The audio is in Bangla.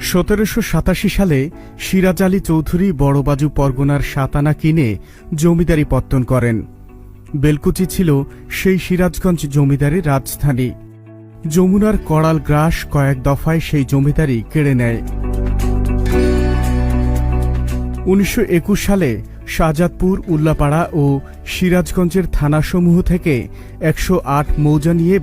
1787 সালে সিরাজ আলী চৌধুরী বড়বাজু পরগনার 7 আনা কিনে জমিদারি পত্তন করেন। বেলকুচি ছিল সেই সিরাজগঞ্জ জমিদারির রাজধানী। যমুনার কড়াল গ্রাস কয়েক দফায় সেই জমিদারি কেড়ে নেয়। 1921 সালে শাহজাদপুর, উল্লাপাড়া ও সিরাজগঞ্জের থানাসমূহ থেকে 108 মৌজা নিয়ে